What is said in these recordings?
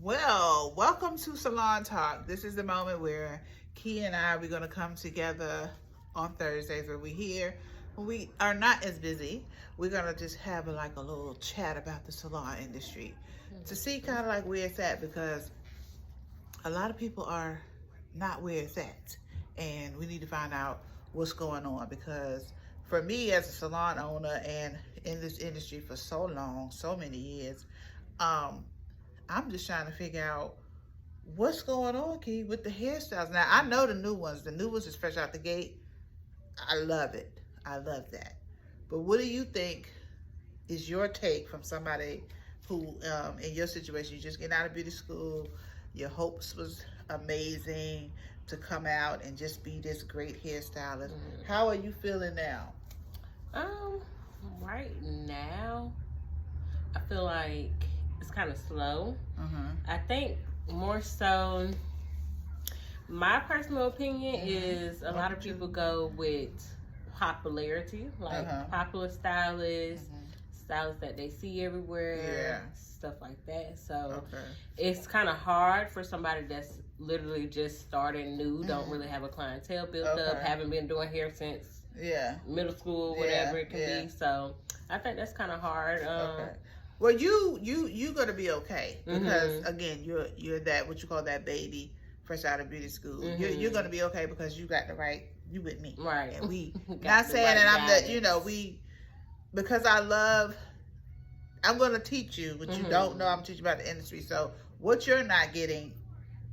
Well, welcome to Salon Talk. This is the moment where Key and we're going to come together on Thursdays where we're here. When we are not as busy, we're going to just have a little chat about the salon industry to see kind of like where it's at, because a lot of people are not where it's at. And we need to find out what's going on, because for me as a salon owner and in this industry for so long, so many years, I'm just trying to figure out what's going on, Key, with the hairstyles. Now, I know the new ones. The new ones is fresh out the gate. I love it. I love that. But what do you think is your take from somebody who, in your situation, you just getting out of beauty school, your hopes was amazing to come out and just be this great hairstylist. How are you feeling now? Right now, I feel like it's kind of slow. I think more so, my personal opinion is a lot of people go with popularity, like popular stylists, stylists that they see everywhere, stuff like that. So it's kind of hard for somebody that's literally just starting new, don't really have a clientele built up, haven't been doing hair since middle school, whatever it can be. So I think that's kind of hard. Well, you gonna be okay, because again, you're that, what you call that baby fresh out of beauty school. You're gonna be okay because you got the right, you with me, right? And we not saying that I'm the, because I'm gonna teach you what you don't know. I'm teaching about the industry. So what you're not getting,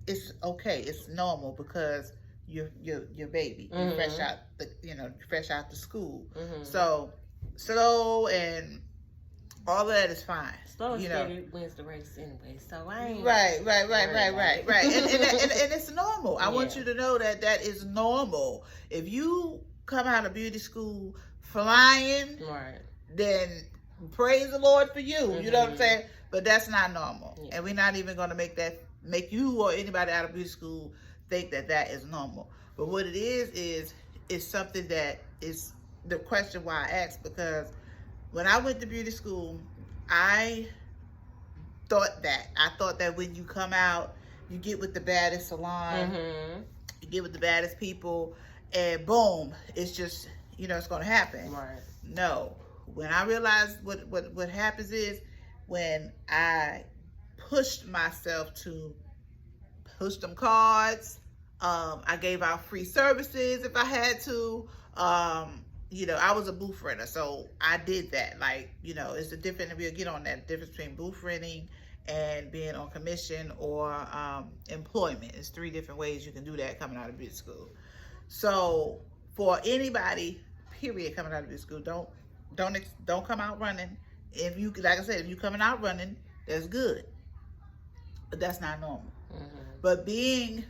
it's okay, it's normal, because you're baby, you're fresh out the school. So slow and all of that is fine. Slow and steady wins the race anyway. So I ain't right. And it's normal. I want you to know that is normal. If you come out of beauty school flying, then praise the Lord for you. You know what I'm saying? But that's not normal. And we're not even going to make you or anybody out of beauty school think that is normal. But what it is something that is the question why I asked, because when I went to beauty school, I thought that when you come out, you get with the baddest salon, you get with the baddest people, and boom, it's just, it's going to happen. Right. No. When I realized what happens is, when I pushed myself to push them cards, I gave out free services if I had to. I was a booth renter, so I did that. It's a different, we'll get on that difference between booth renting and being on commission or employment. It's 3 different ways you can do that coming out of beauty school. So for anybody, period, coming out of beauty school, don't come out running. If you, like I said, if you coming out running, that's good, but that's not normal. But being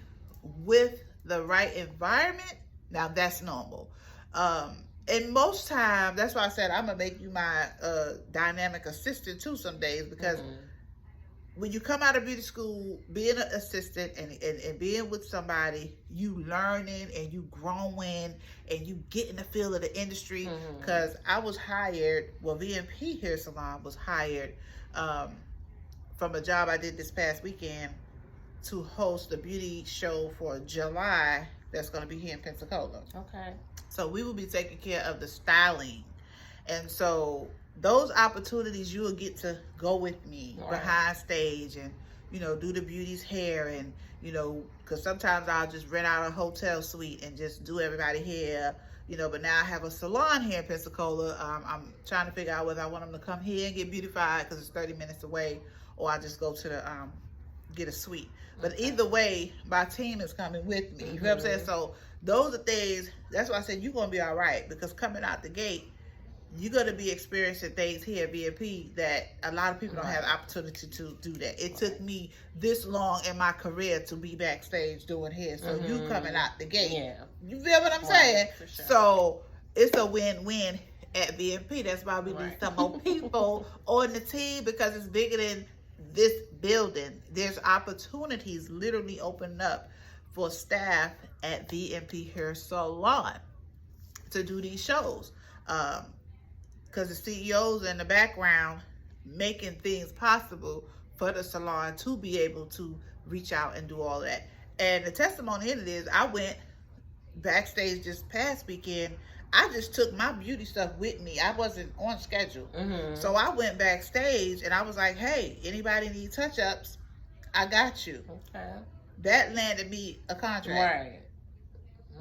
with the right environment, now that's normal. And most times, that's why I said I'm gonna make you my dynamic assistant too some days, because when you come out of beauty school, being an assistant and being with somebody, you learning and you growing and you getting the feel of the industry. Because I was hired, VMP Hair Salon was hired from a job I did this past weekend to host a beauty show for July that's going to be here in Pensacola. Okay. So we will be taking care of the styling. And so those opportunities, you will get to go with me behind stage and, do the beauty's hair. And, because sometimes I'll just rent out a hotel suite and just do everybody hair, but now I have a salon here in Pensacola. I'm trying to figure out whether I want them to come here and get beautified because it's 30 minutes away, or I just go to the, get a suite. But either way, my team is coming with me. You know what I'm saying? So those are things, that's why I said you're going to be all right, because coming out the gate, you're going to be experiencing things here at BNP that a lot of people don't have the opportunity to do that. It took me this long in my career to be backstage doing hair. So you coming out the gate. Yeah. You feel what I'm saying? For sure. So it's a win-win at BNP. That's why we need some more people on the team, because it's bigger than this building. There's opportunities literally opening up for staff at VMP Hair Salon to do these shows. Because the CEOs in the background making things possible for the salon to be able to reach out and do all that. And the testimony in it is, I went backstage this past weekend. I just took my beauty stuff with me. I wasn't on schedule. So I went backstage and I was like, hey, anybody need touch-ups? I got you. Okay. That landed me a contract. Right.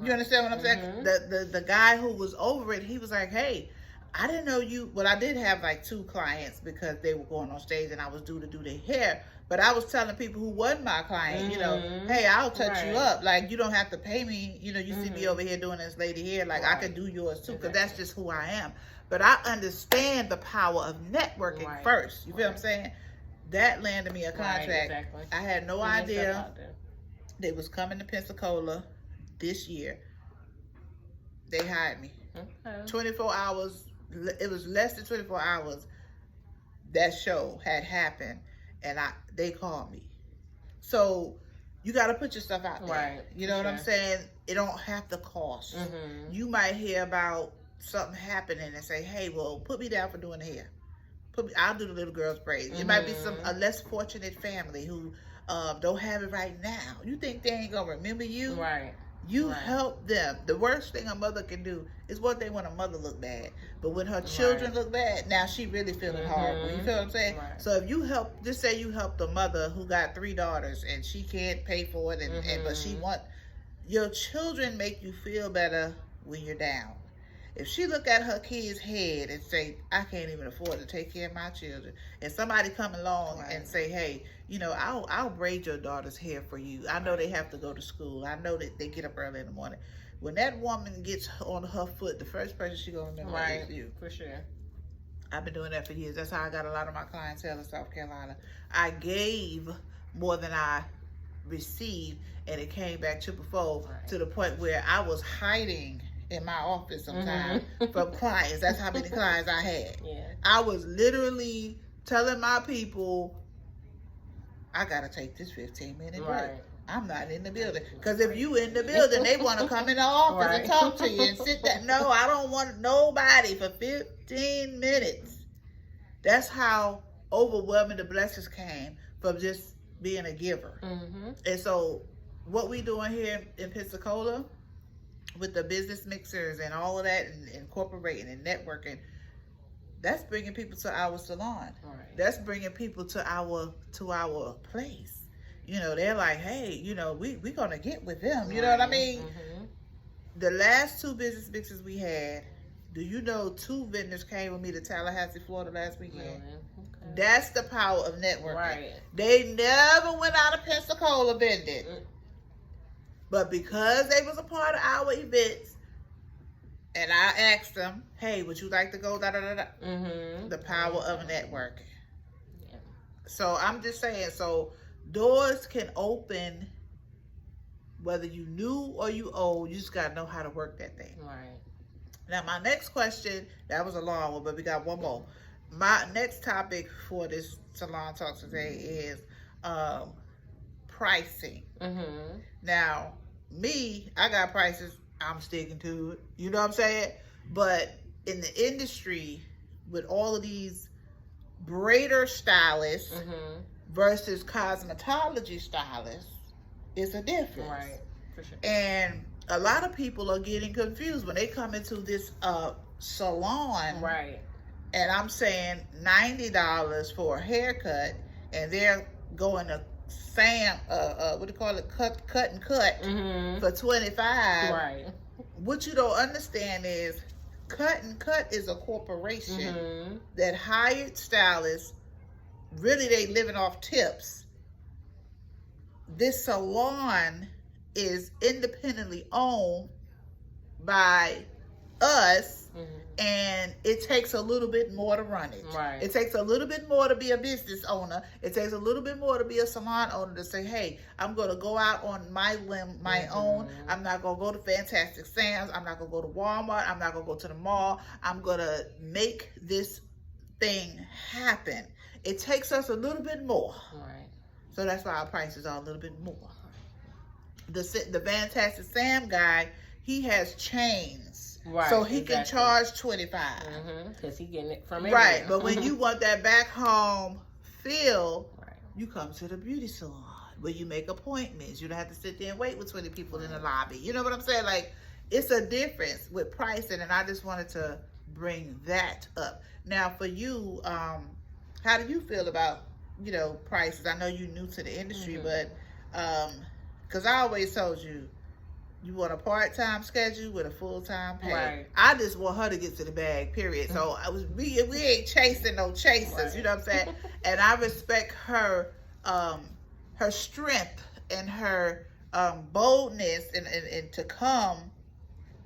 You understand what I'm saying? The guy who was over it, he was like, hey, I didn't know you. Well, I did have like 2 clients because they were going on stage and I was due to do their hair. But I was telling people who wasn't my client, you know, hey, I'll touch you up. Like, you don't have to pay me. You know, you see me over here doing this lady hair. Like, I can do yours too, because that's just who I am. But I understand the power of networking first. You feel what I'm saying? That landed me a contract. I had no idea they was coming to Pensacola this year. They hired me. 24 hours. It was less than 24 hours. That show had happened. And they called me. So you got to put your stuff out there. Right. You know what I'm saying? It don't have to cost. You might hear about something happening and say, hey, well, put me down for doing the hair. I'll do the little girl's braids. It might be a less fortunate family who don't have it right now. You think they ain't going to remember you? Right. You help them. The worst thing a mother can do is what they want a mother look bad. But when her children look bad, now she really feeling horrible. You feel what I'm saying? So if you help, just say you help the mother who got 3 daughters and she can't pay for it, but she want, your children make you feel better when you're down. If she look at her kid's head and say, I can't even afford to take care of my children, and somebody come along and say, hey, you know, I'll braid your daughter's hair for you. I know they have to go to school. I know that they get up early in the morning. When that woman gets on her foot, the first person she gonna remember is you. For sure. I've been doing that for years. That's how I got a lot of my clientele in South Carolina. I gave more than I received, and it came back triple-fold to the point where I was hiding in my office sometimes from clients. That's how many clients I had. I was literally telling my people, I gotta take this 15-minute break. I'm not in the building. Because if you in the building, they want to come in the office and talk to you and sit there. No, I don't want nobody for 15 minutes. That's how overwhelming the blessings came from just being a giver. And so what we doing here in Pensacola, with the business mixers and all of that, and incorporating and networking, that's bringing people to our salon. That's bringing people to our place. You know, they're like, hey, you know, we gonna get with them. You know what I mean? The last 2 business mixers we had, do you know 2 vendors came with me to Tallahassee, Florida last weekend? That's the power of networking. They never went out of Pensacola vending. But because they was a part of our events, and I asked them, hey, would you like to go, the power of networking. So I'm just saying, so doors can open whether you new or you old. You just got to know how to work that thing. Now, my next question, that was a long one, but we got one more. My next topic for this Salon Talk today is pricing. Now, me, I got prices. I'm sticking to it. You know what I'm saying? But in the industry, with all of these braider stylists versus cosmetology stylists, it's a difference. For sure. And a lot of people are getting confused when they come into this salon. And I'm saying $90 for a haircut, and they're going to what do you call it? Cut and cut for $25. What you don't understand is Cut and Cut is a corporation that hired stylists. Really, they living off tips. This salon is independently owned by us, and it takes a little bit more to run it. It takes a little bit more to be a business owner. It takes a little bit more to be a salon owner, to say, hey, I'm going to go out on my limb, my own. I'm not going to go to Fantastic Sam's. I'm not going to go to Walmart. I'm not going to go to the mall. I'm going to make this thing happen. It takes us a little bit more. So that's why our prices are a little bit more. The Fantastic Sam guy, he has chains. Right. So he can charge $25. Because he getting it from everywhere. Right. But when you want that back home feel, you come to the beauty salon where you make appointments. You don't have to sit there and wait with 20 people in the lobby. You know what I'm saying? Like, it's a difference with pricing, and I just wanted to bring that up. Now, for you, how do you feel about, you know, prices? I know you're new to the industry, but because I always told you, you want a part-time schedule with a full-time pay. Right. I just want her to get to the bag, period. So we ain't chasing no chasers, you know what I'm saying? And I respect her her strength and her boldness and to come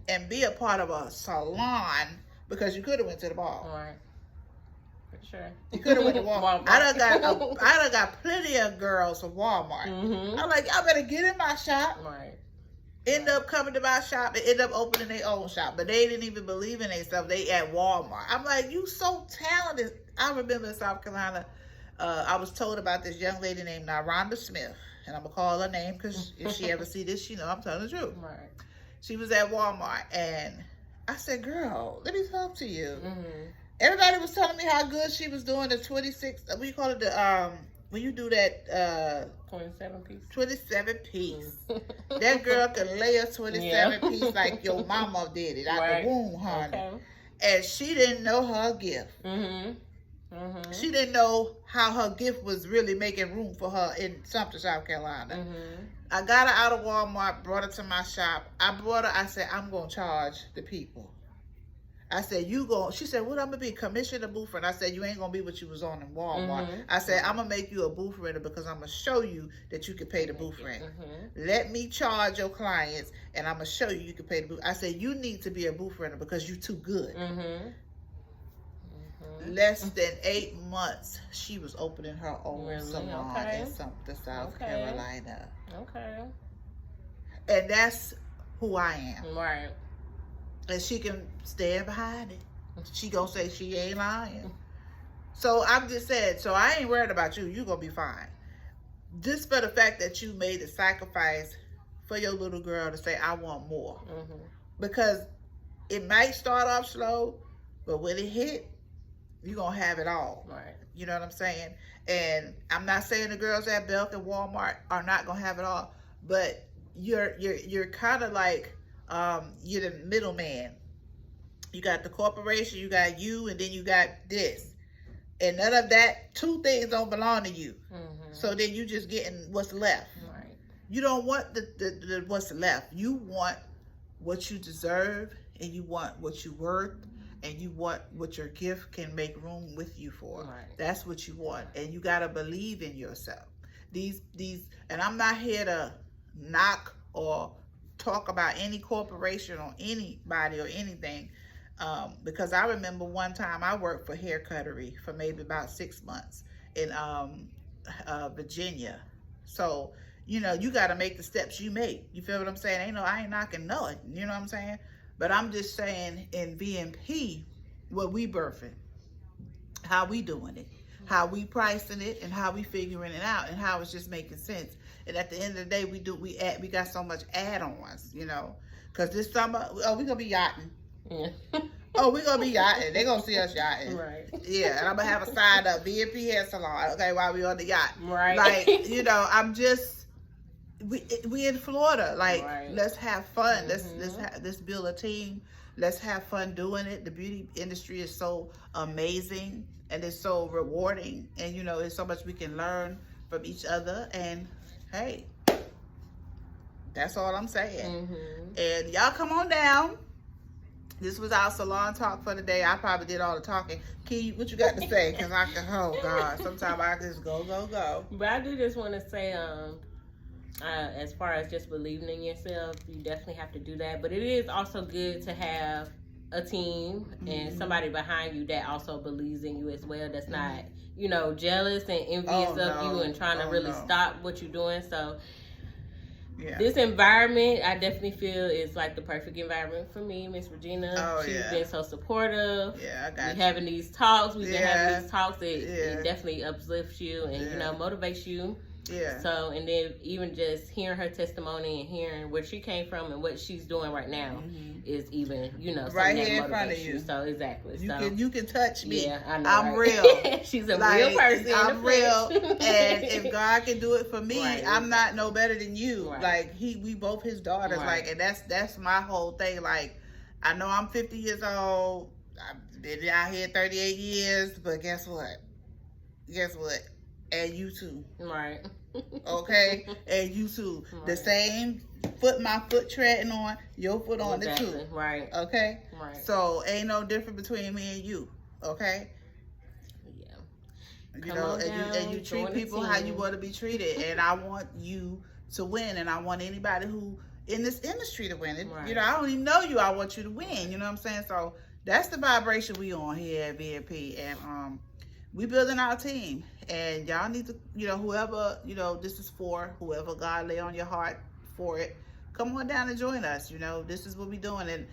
and be a part of a salon, because you could have went to the ball. Right. For sure. You could have went to Walmart. I done got plenty of girls from Walmart. I'm like, y'all better get in my shop. Right. End up coming to my shop and end up opening their own shop. But they didn't even believe in themselves. They at Walmart. I'm like, you so talented. I remember in South Carolina, I was told about this young lady named Rhonda Smith. And I'm going to call her name because if she ever see this, she know I'm telling the truth. Right. She was at Walmart. And I said, girl, let me talk to you. Everybody was telling me how good she was doing the 26, what do you call it, the, when you do that, 27 piece. 27 piece. That girl can lay a 27 piece like your mama did it out the womb, honey. Okay. And she didn't know her gift. She didn't know how her gift was really making room for her in Sumter, South Carolina. I got her out of Walmart, brought her to my shop. I said, I'm going to charge the people. I said, she said, what, I'm going to be commissioned a booth renter? I said, you ain't going to be what you was on in Walmart. I said, I'm going to make you a booth renter because I'm going to show you that you can pay the booth rent. Let me charge your clients and I'm going to show you can pay the booth. I said, you need to be a booth renter because you're too good. Less than 8 months, she was opening her own salon in Sumter, South Carolina. And that's who I am. Right. And she can stand behind it. She gonna say she ain't lying. So I'm just saying, so I ain't worried about you. You gonna be fine. Just for the fact that you made the sacrifice for your little girl to say, I want more. Because it might start off slow, but when it hit, you're gonna have it all. Right. You know what I'm saying? And I'm not saying the girls at Belk and Walmart are not gonna have it all, but you're kind of like, you're the middleman. You got the corporation, you got you, and then you got this. And none of that, two things don't belong to you. So then you just getting what's left. Right. You don't want the what's left. You want what you deserve, and you want what you're worth, and you want what your gift can make room with you for. Right. That's what you want. And you got to believe in yourself. These, and I'm not here to knock or talk about any corporation or anybody or anything, because I remember one time I worked for Hair Cuttery for maybe about 6 months in Virginia. So, you know, you got to make the steps you make. You feel what I'm saying? I ain't knocking no, you know what I'm saying? But I'm just saying in VMP, what we birthing, how we doing it, how we pricing it, and how we figuring it out, and how it's just making sense. And at the end of the day, we got so much add-ons, you know, because this summer, we're gonna be yachting. We're gonna be yachting. They're gonna see us yachting. Right. Yeah, and I'm gonna have a sign up, VMP Hair Salon, okay, while we on the yacht. Right. Like, you know, we in Florida. Like, let's have fun. Let's build a team. Let's have fun doing it. The beauty industry is so amazing and it's so rewarding, and you know, there's so much we can learn from each other. And hey, that's all I'm saying. And y'all come on down. This was our salon talk for the day. I probably did all the talking. Key, what you got to say? Because I can, oh God, sometimes I just go. But I do just want to say, as far as just believing in yourself, you definitely have to do that. But it is also good to have a team and somebody behind you that also believes in you as well. That's not, you know, jealous and envious of you and trying to really stop what you're doing. So this environment, I definitely feel is like the perfect environment for me, Miss Regina. She's been so supportive. I got you. Having these talks. We've been having these talks. It definitely uplifts you and, you know, motivates you. Yeah. So, and then even just hearing her testimony and hearing where she came from and what she's doing right now is even, you know, right here in front of you. So exactly. You can touch me. Yeah, I know. I'm right? real. She's a real person. I'm real. And if God can do it for me, right, I'm not no better than you. Right. Like we both his daughters. Right. Like, and that's my whole thing. Like, I know I'm 50 years old. I've been out here 38 years, but guess what? And you too. Right. Okay? And you too. Right. The same foot my foot treading on, your foot on it too. Right. Okay? Right. So ain't no difference between me and you. Okay? Yeah. You know, and you treat people how you want to be treated. And I want you to win, and I want anybody who in this industry to win it. Right. You know, I don't even know you. I want you to win. You know what I'm saying? So that's the vibration we on here at VNP, and we building our team. And y'all need to, you know, whoever, you know, this is for, whoever God lay on your heart for it, come on down and join us. You know, this is what we doing. And,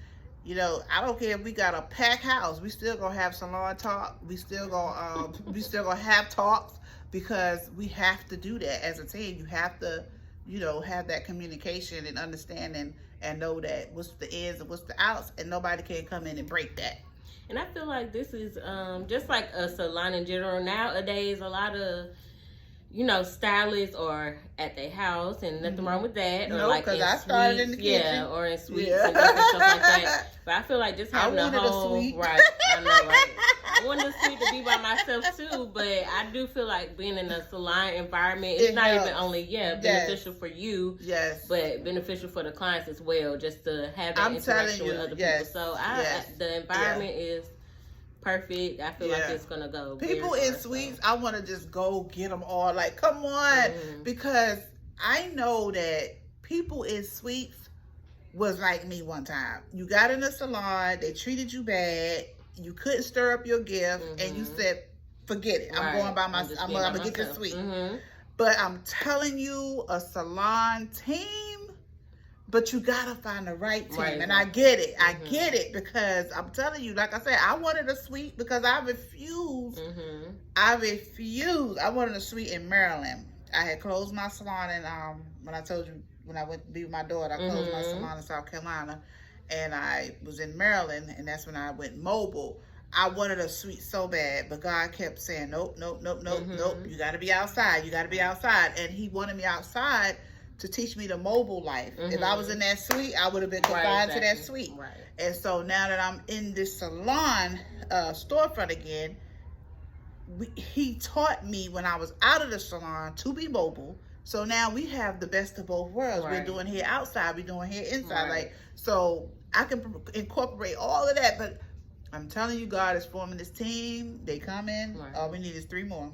you know, I don't care if we got a packed house. We still gonna have salon talk. We still gonna have talks, because we have to do that as a team. You have to, you know, have that communication and understanding and know that what's the ins and what's the outs, and nobody can come in and break that. And I feel like this is just like a salon in general. Nowadays, a lot of, you know, stylists are at their house, and nothing wrong with that. Or no, like because I started in the kitchen. Yeah, or in suites and different stuff like that. But I feel like just having a whole right. I know, right? I wanted a suite to be by myself too, but I do feel like being in a salon environment, it's not even only beneficial for you, but beneficial for the clients as well, just to have that interaction with other people. So the environment is perfect. I feel like it's gonna go. People in suites, I want to just go get them all. Like, come on, because I know that people in suites was like me one time. You got in a salon, they treated you bad. You couldn't stir up your gift, and you said, "Forget it. I'm going by myself. I'm gonna get this suite." But I'm telling you, a salon team. But you gotta find the right team, and I get it. I get it, because I'm telling you, like I said, I wanted a suite because I refused. I wanted a suite in Maryland. I had closed my salon, and when I told you, when I went to be with my daughter, I closed my salon in South Carolina, and I was in Maryland, and that's when I went mobile. I wanted a suite so bad, but God kept saying, nope. You gotta be outside. You gotta be outside, and He wanted me outside to teach me the mobile life. If I was in that suite, I would have been confined to that suite. And so now that I'm in this salon storefront again, He taught me when I was out of the salon to be mobile. So now we have the best of both worlds. We're doing here outside, we're doing here inside. Like, so I can incorporate all of that. But I'm telling you, God is forming this team. They come in. All we need is 3 more.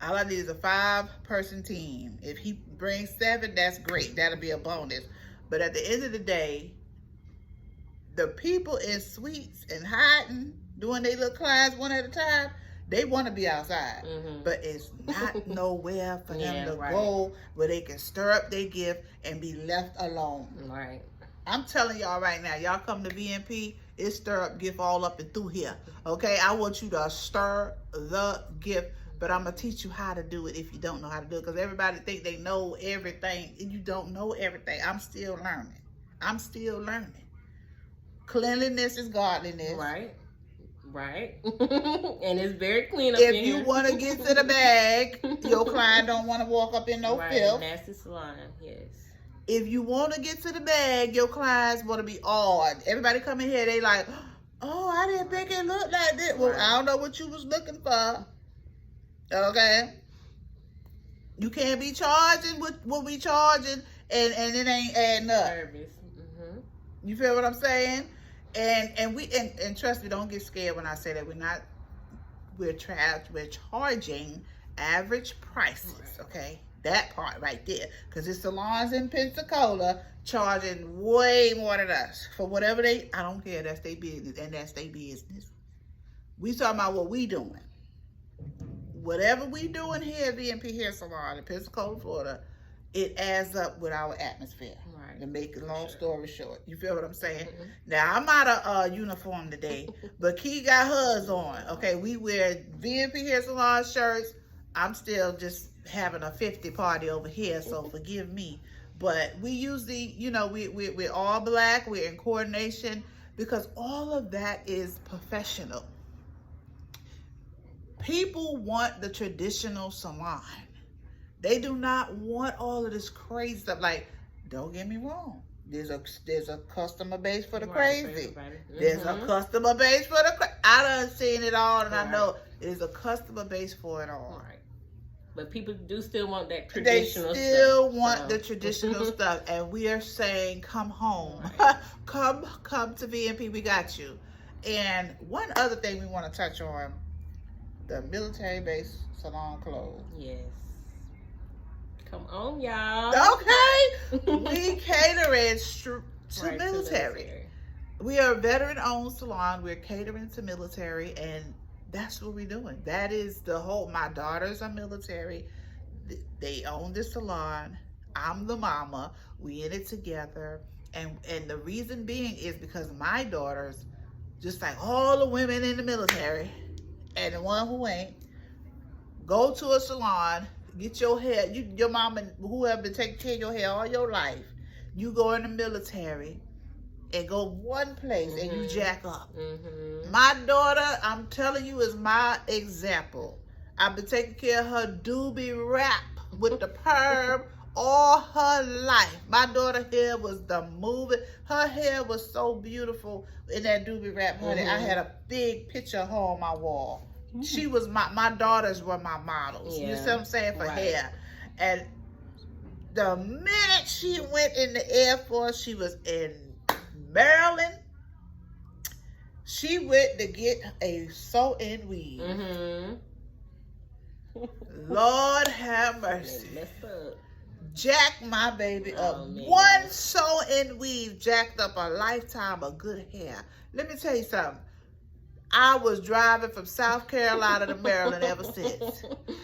All I need is a 5-person team. If He brings 7, that's great. That'll be a bonus. But at the end of the day, the people in suites and hiding, doing their little clients one at a time, they want to be outside. But it's not nowhere for them to go where they can stir up their gift and be left alone. I'm telling y'all right now, y'all come to VNP, it's stir up gift all up and through here. Okay? I want you to stir the gift. But I'm going to teach you how to do it if you don't know how to do it. Because everybody think they know everything. And you don't know everything. I'm still learning. Cleanliness is godliness. Right. And it's very clean up in here. If you want to get to the bag, your client don't want to walk up in no filth. Nasty salon, yes. If you want to get to the bag, your clients want to be awed. Everybody come in here, they like, oh, I didn't think it looked like this. Well, I don't know what you was looking for. Okay, you can't be charging what we charging, and it ain't adding up. You feel what I'm saying? And trust me, don't get scared when I say that we're charging average prices. Okay, that part right there, because it's salons in Pensacola charging way more than us for whatever I don't care. That's their business, and that's their business. We talking about what we doing. Whatever we doing here at VNP Hair Salon in Pensacola, Florida, it adds up with our atmosphere. To make a long story short. You feel what I'm saying? Now, I'm out of uniform today, but Key got hers on. Okay, we wear VNP Hair Salon shirts. I'm still just having a 50 party over here, so forgive me. But we usually, we're all black, we're in coordination, because all of that is professional. People want the traditional salon. They do not want all of this crazy stuff. Like, don't get me wrong. There's a customer base for the crazy. There's a customer base for the crazy. I done seen it all, and I know there's a customer base for it all. Right. But people do still want that traditional stuff. They still want the traditional stuff. And we are saying, come home. Right. come to VMP. We got you. And one other thing we want to touch on, the military base salon clothes. Yes. Come on, y'all. Okay. We catering to military. We are a veteran-owned salon. We're catering to military, and that's what we're doing. That is the whole, my daughters are military. They own the salon. I'm the mama. We in it together. And the reason being is because my daughters, just like all the women in the military, and the one who ain't, go to a salon, get your hair, your mama, whoever been taking care of your hair all your life, you go in the military and go one place and you jack up. My daughter, I'm telling you, is my example. I've been taking care of her doobie wrap with the perm all her life. My daughter's hair was the moving. Her hair was so beautiful in that doobie wrap, honey. I had a big picture of her on my wall. She was my daughters were my models. Yeah. You see what I'm saying, for hair. And the minute she went in the Air Force, she was in Maryland. She went to get a sew-in weave. Lord have mercy. Jack my baby up. Man. One sew-in weave jacked up a lifetime of good hair. Let me tell you something. I was driving from South Carolina to Maryland ever since.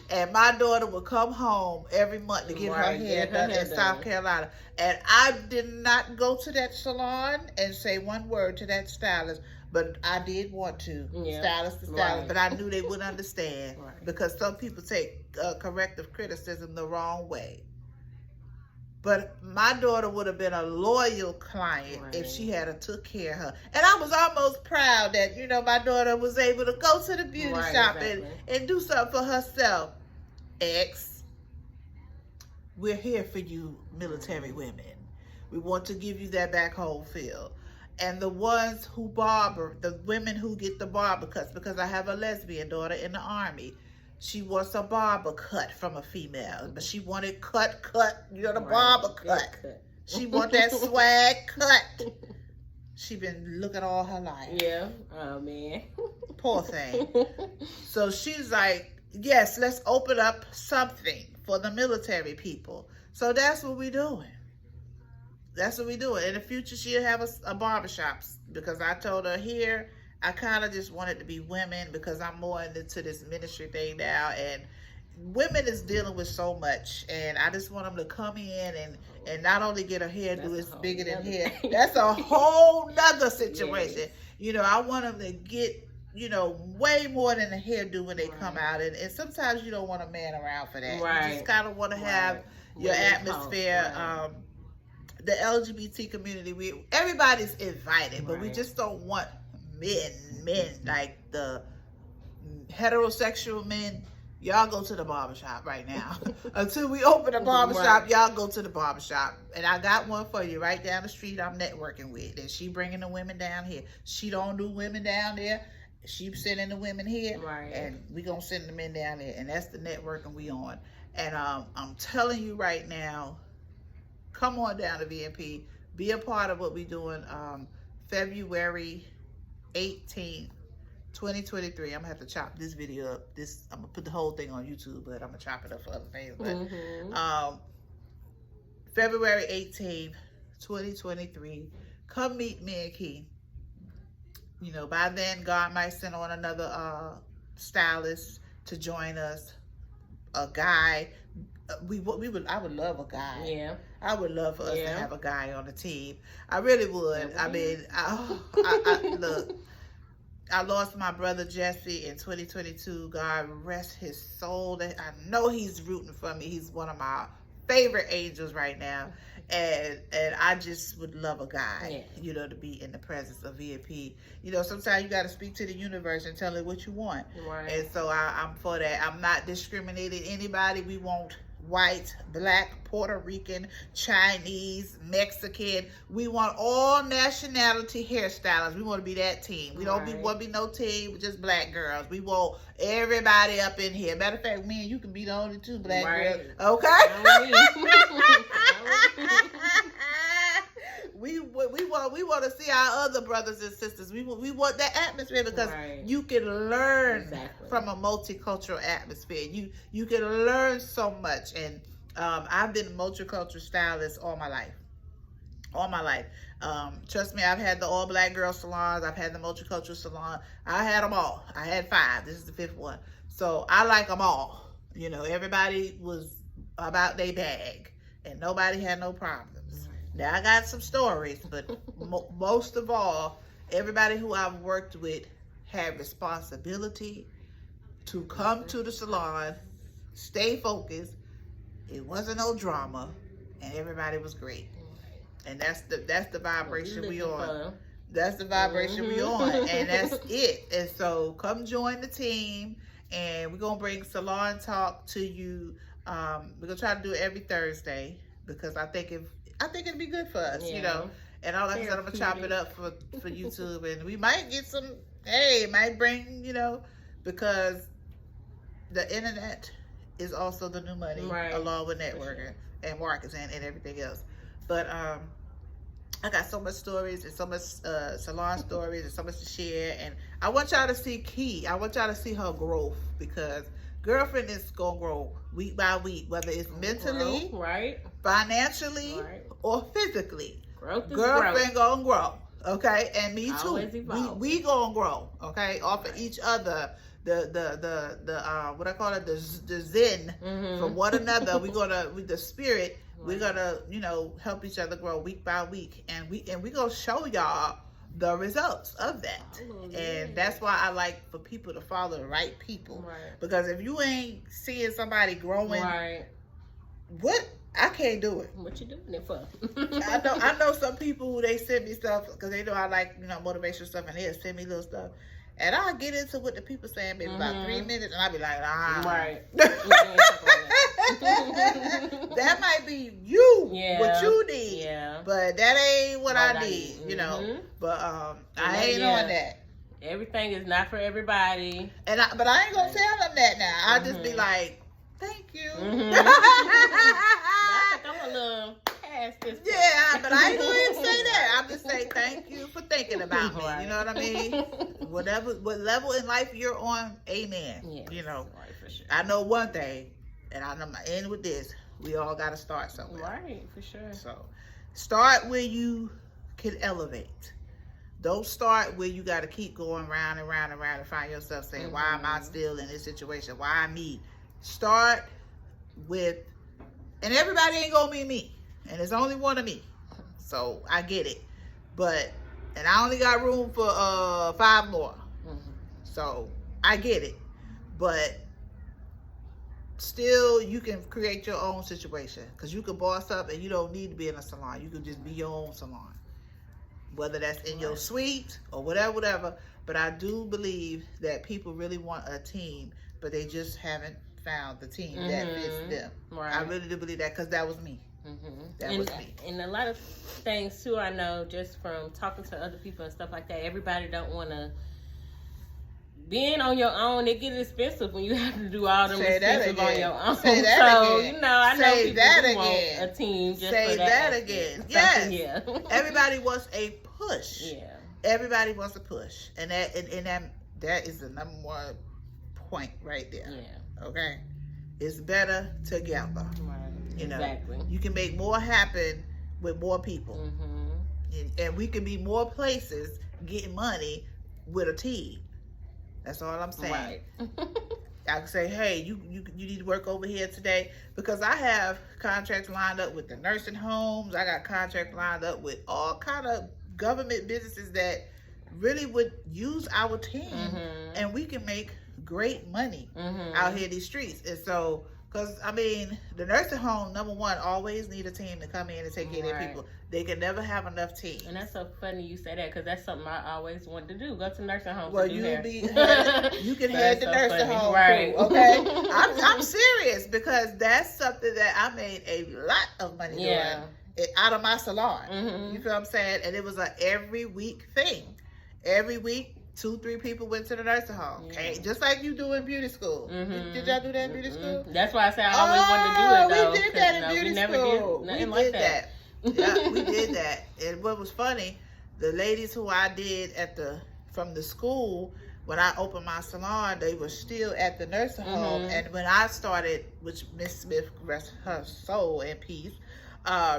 And my daughter would come home every month to get her hair done in South Carolina. And I did not go to that salon and say one word to that stylist, but I did want to. Stylist to stylist. But I knew they wouldn't understand because some people take corrective criticism the wrong way. But my daughter would have been a loyal client if she had took care of her. And I was almost proud that, my daughter was able to go to the beauty shop and do something for herself. We're here for you, military women. We want to give you that back home feel. And the ones who barber, the women who get the barber cuts, because I have a lesbian daughter in the Army. She wants a barber cut from a female, but she wanted cut, the barber cut. She want that swag cut. She been looking all her life. Yeah. Oh, man. Poor thing. So she's like, yes, let's open up something for the military people. So that's what we're doing. That's what we do. In the future, she'll have a barbershop, because I told her here, I kind of just wanted to be women, because I'm more into this ministry thing now, and women is dealing with so much, and I just want them to come in and not only get a hairdo, it's bigger than hair. That's a whole nother situation. Yes. I want them to get, way more than a hairdo when they come out, and sometimes you don't want a man around for that. You just kind of want to have your atmosphere. The LGBT community, everybody's invited, but we just don't want men like the heterosexual men. Y'all go to the barbershop right now. Until we open a barbershop, y'all go to the barbershop. And I got one for you right down the street I'm networking with. And she bringing the women down here. She don't do women down there. She sending the women here. And we gonna send the men down there. And that's the networking we on. And I'm telling you right now, come on down to VMP. Be a part of what we doing. February 18th, 2023. I'm gonna have to chop this video up. I'm gonna put the whole thing on YouTube, but I'm gonna chop it up for other things. But February 18th, 2023. Come meet me and Key. By then God might send on another stylist to join us. A guy. I would love a guy. Yeah. I would love for us to have a guy on the team. I really would. I mean, I look, I lost my brother Jesse in 2022. God rest his soul. I know he's rooting for me. He's one of my favorite angels right now. And I just would love a guy, you know, to be in the presence of VIP. You know, sometimes you got to speak to the universe and tell it what you want. Right. And so I'm for that. I'm not discriminating anybody. We want white, black, Puerto Rican, Chinese, Mexican. We want all nationality hairstylists. We want to be that team. We don't want to be no team with just black girls. We want everybody up in here. Matter of fact, me and you can be the only two black girls. Okay? We want to see our other brothers and sisters. We want that atmosphere because you can learn from a multicultural atmosphere. You can learn so much. And I've been a multicultural stylist all my life. All my life. Trust me, I've had the all black girl salons. I've had the multicultural salon. I had them all. I had 5. This is the 5th one. So I like them all. You know, everybody was about their bag and nobody had no problems. Now, I got some stories, but most of all, everybody who I've worked with had responsibility to come to the salon, stay focused. It wasn't no drama, and everybody was great. And that's the vibration we on. That's the vibration we on, and that's it. And so come join the team, and we're going to bring Salon Talk to you. We're going to try to do it every Thursday because I think it'd be good for us, you know. And all like I said, I'm gonna chop it up for YouTube, and we might get some. Hey, might bring, you know, because the internet is also the new money, along with networking and marketing and everything else. But I got so much stories and so much salon stories and so much to share, and I want y'all to see Key. I want y'all to see her growth because girlfriend is gonna grow week by week, whether it's mentally, financially, or physically. Girlfriend gonna grow, okay, and me too. We gonna grow, okay, off of each other. The what I call it, the zen from one another. We're gonna with the spirit. We're gonna, you know, help each other grow week by week, and we gonna show y'all the results of that. And that's why I like for people to follow the right people. Because if you ain't seeing somebody growing, what? I can't do it. What you doing it for? I know some people who they send me stuff because they know I like, you know, motivational stuff, and they'll send me little stuff. And I'll get into what the people saying maybe about 3 minutes, and I'll be like, that might be you, what you need, but that ain't what I need, you know. But I ain't on that. Everything is not for everybody. But I ain't gonna tell them that now. I'll just be like, thank you. I think I'm a little past this point. Yeah, but I ain't gonna even say that. I'm just saying thank you for thinking about me. You know what I mean? What level in life you're on, amen. Yes, you know, for sure. I know one thing, and I'm gonna end with this. We all got to start somewhere. Right, for sure. So start where you can elevate. Don't start where you got to keep going round and round and round and find yourself saying, why am I still in this situation? Why me? Start with, and everybody ain't gonna be me, and there's only one of me, so I get it, and I only got room for 5 more, so I get it, but still you can create your own situation, because you can boss up and you don't need to be in a salon. You can just be your own salon, whether that's in your suite or whatever. But I do believe that people really want a team, but they just haven't found the team that fits them. I really do believe that, because that was me. That was me. And a lot of things too, I know just from talking to other people and stuff like that, everybody don't want to, being on your own, it gets expensive when you have to do all them expensive on your own. Say that so, again. You know, I know people who want a team just Say for that again. Yes. Everybody wants a push. Yeah. Everybody wants a push. And that is the number one point right there. Yeah. Okay, it's better together. You know, exactly. You can make more happen with more people, and we can be more places getting money with a team. That's all I'm saying. Right. I can say, hey, you need to work over here today, because I have contracts lined up with the nursing homes. I got contracts lined up with all kind of government businesses that really would use our team, and we can make great money out here in these streets. And so, because I mean, the nursing home, number one, always need a team to come in and take care of their people. They can never have enough teams. And that's so funny you say that, because that's something I always wanted to do. Go to nursing home. Well, to do hair. You can head the nursing home, right? Too, okay, I'm serious, because that's something that I made a lot of money doing out of my salon. You feel what I'm saying? And it was a every week thing. Every week, 2-3 people went to the nursing home. Okay, just like you do in beauty school. Did y'all do that in beauty school? That's why I said I always wanted to do it. Though, we did that in beauty school. We never did that. Yeah, we did that. And what was funny, the ladies who I did from the school, when I opened my salon, they were still at the nursing home. And when I started, which Miss Smith, rest her soul in peace,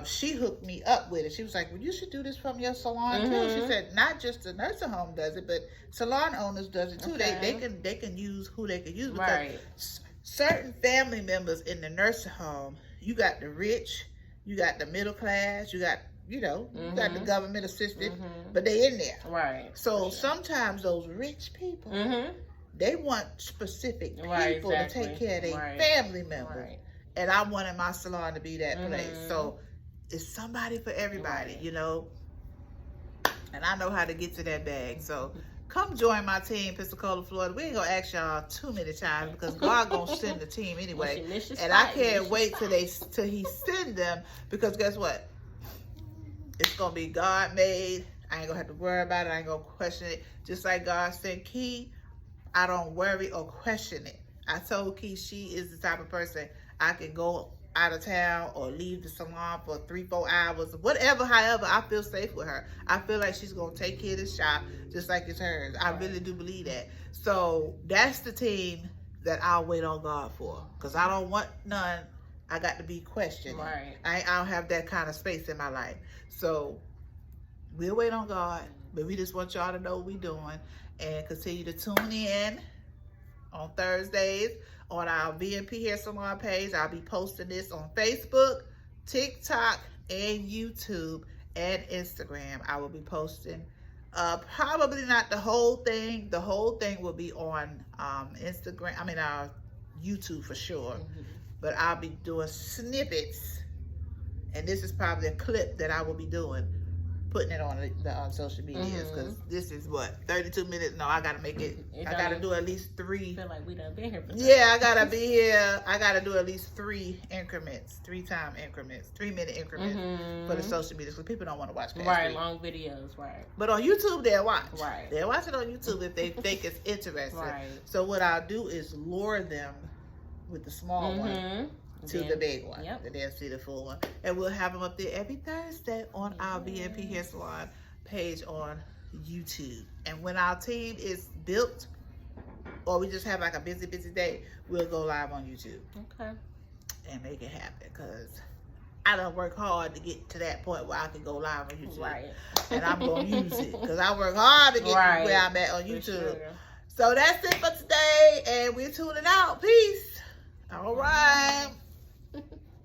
she hooked me up with it. She was like, well, you should do this from your salon too. She said, not just the nursing home does it, but salon owners does it too. They can use who they can use, because certain family members in the nursing home, you got the rich, you got the middle class, you got, you got the government assisted, but they in there. Right. So sometimes those rich people, they want specific people to take care of their family members. And I wanted my salon to be that place. So it's somebody for everybody, And I know how to get to that bag. So come join my team, Pensacola, Florida. We ain't gonna ask y'all too many times, because God gonna send the team anyway. And I can't wait till He send them, because guess what? It's gonna be God made. I ain't gonna have to worry about it. I ain't gonna question it. Just like God sent Key, I don't worry or question it. I told Key she is the type of person I can go out of town or leave the salon for 3-4 hours, whatever, however, I feel safe with her. I feel like she's going to take care of the shop just like it's hers. I really do believe that. So that's the team that I'll wait on God for, because I don't want none I got to be questioned. I don't have that kind of space in my life. So we'll wait on God, but we just want y'all to know what we're doing, and continue to tune in on Thursdays on our BNP Hair Salon page. I'll be posting this on Facebook, TikTok, and YouTube, and Instagram. I will be posting probably not the whole thing. The whole thing will be on Instagram. I mean, our YouTube for sure. But I'll be doing snippets, and this is probably a clip that I will be doing, putting it on the social medias, because this is what, 32 minutes. No, I gotta make it. I gotta do at least 3. I feel like we done been here for I gotta be here. I gotta do at least 3 increments, 3-time increments, 3-minute increments for the social media, because people don't want to watch past long videos, But on YouTube, they'll watch. They'll watch it on YouTube if they think it's interesting. So what I'll do is lure them with the small one to the big one, and they'll see the full one. And we'll have them up there every Thursday on our BNP Hair Salon page on YouTube. And when our team is built, or we just have like a busy day, we'll go live on YouTube. And make it happen, because I done work hard to get to that point where I can go live on YouTube. And I'm going to use it, because I work hard to get where I'm at on YouTube. So that's it for today, and we're tuning out. Peace. All right.